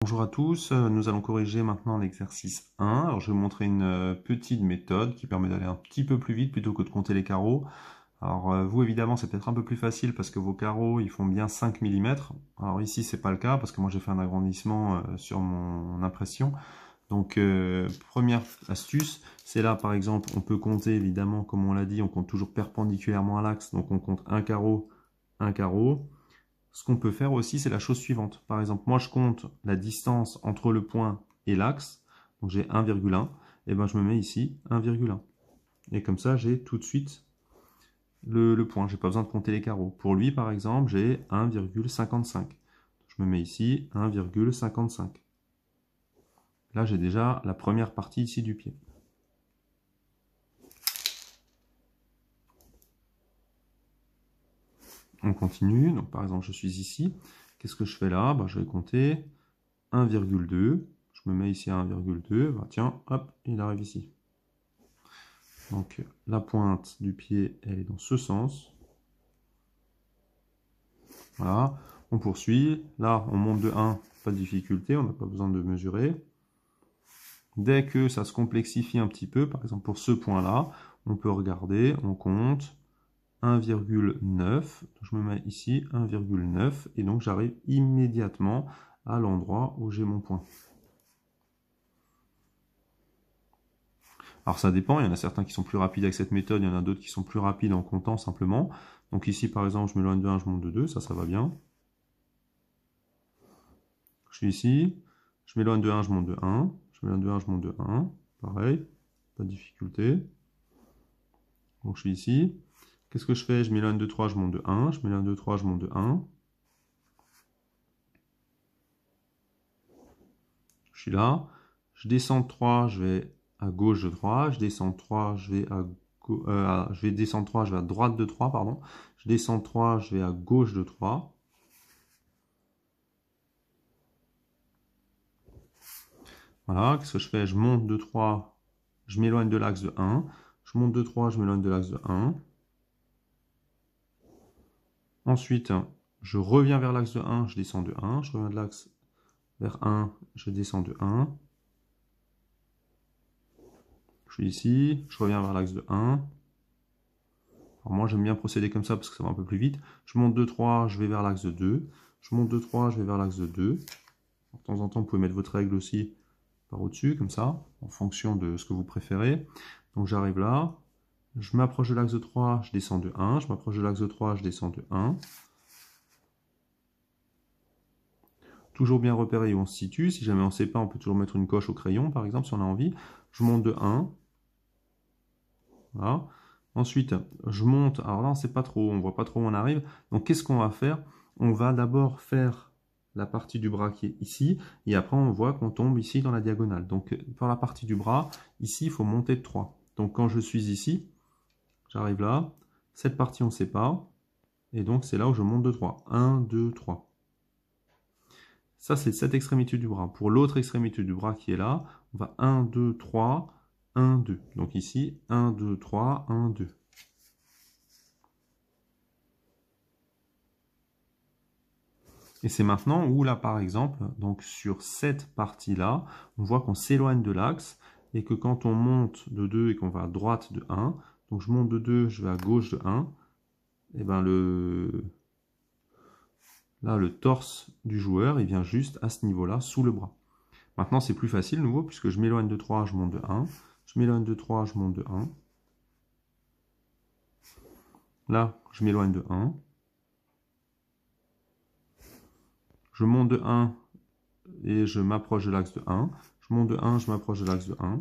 Bonjour à tous, nous allons corriger maintenant l'exercice 1. Alors, je vais vous montrer une petite méthode qui permet d'aller un petit peu plus vite plutôt que de compter les carreaux. Alors vous évidemment c'est peut-être un peu plus facile parce que vos carreaux ils font bien 5 mm. Alors ici c'est pas le cas parce que moi j'ai fait un agrandissement sur mon impression. Donc première astuce, c'est là par exemple on peut compter évidemment comme on l'a dit, on compte toujours perpendiculairement à l'axe. Donc on compte un carreau, un carreau. Ce qu'on peut faire aussi, c'est la chose suivante. Par exemple, moi, je compte la distance entre le point et l'axe. Donc, j'ai 1,1. Et ben, je me mets ici 1,1. Et comme ça, j'ai tout de suite le point. Je n'ai pas besoin de compter les carreaux. Pour lui, par exemple, j'ai 1,55. Je me mets ici 1,55. Là, j'ai déjà la première partie ici du pied. On continue. Donc, par exemple, je suis ici. Qu'est-ce que je fais là? Ben, je vais compter 1,2. Je me mets ici à 1,2. Ben, tiens, hop, il arrive ici. Donc la pointe du pied, elle est dans ce sens. Voilà, on poursuit. Là, on monte de 1, pas de difficulté, on n'a pas besoin de mesurer. Dès que ça se complexifie un petit peu, par exemple pour ce point-là, on peut regarder, on compte 1,9. Je me mets ici 1,9 et donc j'arrive immédiatement à l'endroit où j'ai mon point. Alors ça dépend, il y en a certains qui sont plus rapides avec cette méthode, il y en a d'autres qui sont plus rapides en comptant simplement. Donc ici par exemple, je m'éloigne de 1, je monte de 2, ça va bien. Je suis ici, je m'éloigne de 1, je monte de 1, je m'éloigne de 1, je monte de 1, pareil, pas de difficulté. Donc je suis ici, qu'est-ce que je fais? Je m'éloigne de 3, je monte de 1, je m'éloigne de 3, je monte de 1. Je suis là, je descends de 3, je vais à gauche de 3, je descends de 3, je vais je vais descendre 3, je vais à droite de 3, pardon. Je descends de 3, je vais à gauche de 3. Voilà, qu'est-ce que je fais? Je monte de 3, je m'éloigne de l'axe de 1. Je monte de 3, je m'éloigne de l'axe de 1. Ensuite, je reviens vers l'axe de 1, je descends de 1. Je reviens de l'axe vers 1, je descends de 1. Je suis ici, je reviens vers l'axe de 1. Alors moi, j'aime bien procéder comme ça parce que ça va un peu plus vite. Je monte de 3, je vais vers l'axe de 2. Je monte de 3, je vais vers l'axe de 2. De temps en temps, vous pouvez mettre votre règle aussi par au-dessus, comme ça, en fonction de ce que vous préférez. Donc j'arrive là, je m'approche de l'axe de 3, je descends de 1. Je m'approche de l'axe de 3, je descends de 1. Toujours bien repérer où on se situe. Si jamais on ne sait pas, on peut toujours mettre une coche au crayon, par exemple, si on a envie. Je monte de 1. Voilà. Ensuite, je monte. Alors là, on ne sait pas trop, on ne voit pas trop où on arrive. Donc, qu'est-ce qu'on va faire? On va d'abord faire la partie du bras qui est ici. Et après, on voit qu'on tombe ici dans la diagonale. Donc, pour la partie du bras, ici, il faut monter de 3. Donc, quand je suis ici, j'arrive là. Cette partie, on ne sait pas. Et donc, c'est là où je monte de 3. 1, 2, 3. Ça, c'est cette extrémité du bras. Pour l'autre extrémité du bras qui est là, on va 1, 2, 3, 1, 2. Donc ici, 1, 2, 3, 1, 2. Et c'est maintenant où là, par exemple, donc sur cette partie-là, on voit qu'on s'éloigne de l'axe et que quand on monte de 2 et qu'on va à droite de 1, donc je monte de 2, je vais à gauche de 1, et ben là, le torse du joueur, il vient juste à ce niveau-là, sous le bras. Maintenant, c'est plus facile, nouveau, puisque je m'éloigne de 3, je monte de 1. Je m'éloigne de 3, je monte de 1. Là, je m'éloigne de 1. Je monte de 1 et je m'approche de l'axe de 1. Je monte de 1, je m'approche de l'axe de 1.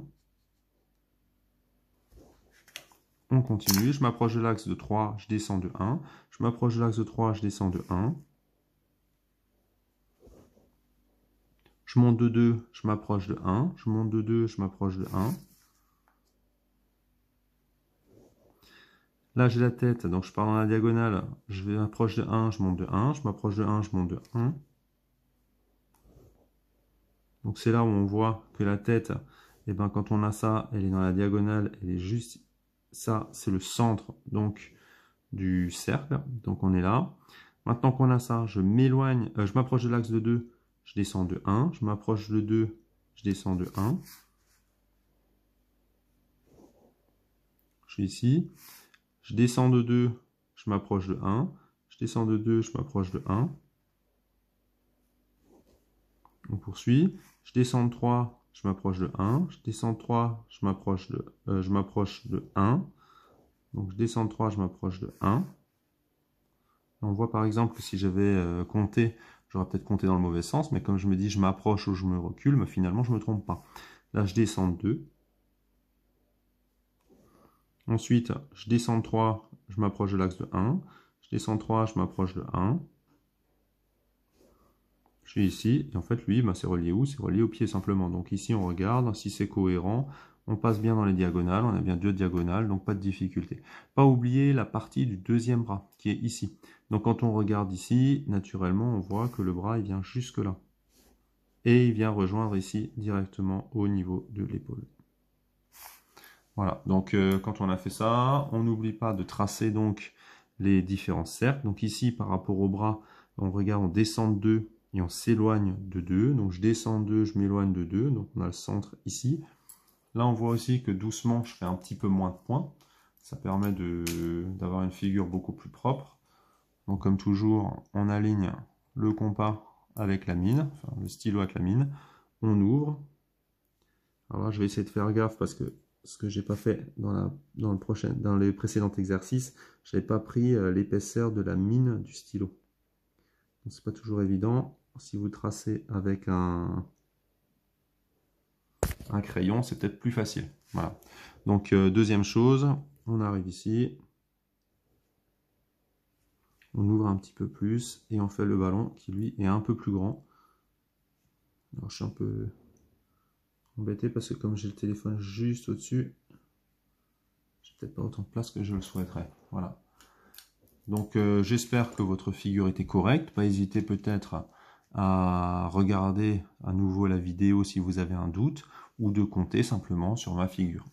On continue. Je m'approche de l'axe de 3, je descends de 1. Je m'approche de l'axe de 3, je descends de 1. Je monte de 2, je m'approche de 1. Je monte de 2, je m'approche de 1. Là, j'ai la tête, donc je pars dans la diagonale. Je m'approche de 1, je monte de 1. Je m'approche de 1, je monte de 1. Donc c'est là où on voit que la tête, eh ben, quand on a ça, elle est dans la diagonale, elle est juste, ça c'est le centre donc du cercle, donc on est là. Maintenant qu'on a ça, je m'éloigne, je m'approche de l'axe de 2, je descends de 1, je m'approche de 2, je descends de 1. Je suis ici, je descends de 2, je m'approche de 1, je descends de 2, je m'approche de 1. On poursuit, je descends de 3, je m'approche de 1, je descends de 3, je m'approche de 1. Donc je descends de 3, je m'approche de 1. On voit par exemple que si j'avais compté, j'aurais peut-être compté dans le mauvais sens, mais comme je me dis je m'approche ou je me recule, mais finalement je ne me trompe pas. Là je descends de 2. Ensuite, je descends de 3, je m'approche de l'axe de 1. Je descends de 3, je m'approche de 1. Je suis ici, et en fait lui, c'est relié où? C'est relié au pied simplement. Donc ici on regarde, si c'est cohérent, on passe bien dans les diagonales, on a bien 2 diagonales, donc pas de difficulté. Pas oublier la partie du deuxième bras, qui est ici. Donc quand on regarde ici, naturellement, on voit que le bras, il vient jusque là. Et il vient rejoindre ici, directement au niveau de l'épaule. Voilà, donc quand on a fait ça, on n'oublie pas de tracer donc les différents cercles. Donc ici, par rapport au bras, on regarde, on descend de 2 et on s'éloigne de 2. Donc je descends de 2, je m'éloigne de 2. Donc on a le centre ici. Là, on voit aussi que doucement, je fais un petit peu moins de points. Ça permet d'avoir une figure beaucoup plus propre. Donc comme toujours, on aligne le compas avec la mine, enfin le stylo avec la mine. On ouvre. Alors là, je vais essayer de faire gaffe parce que ce que j'ai pas fait dans les précédents exercices, je n'avais pas pris l'épaisseur de la mine du stylo. C'est pas toujours évident. Si vous tracez avec un crayon, c'est peut-être plus facile. Voilà. Donc deuxième chose, on arrive ici, on ouvre un petit peu plus et on fait le ballon qui lui est un peu plus grand. Alors je suis un peu embêté parce que comme j'ai le téléphone juste au-dessus, j'ai peut-être pas autant de place que je le souhaiterais. Voilà. Donc j'espère que votre figure était correcte. Pas hésiter peut-être à regarder à nouveau la vidéo si vous avez un doute ou de compter simplement sur ma figure.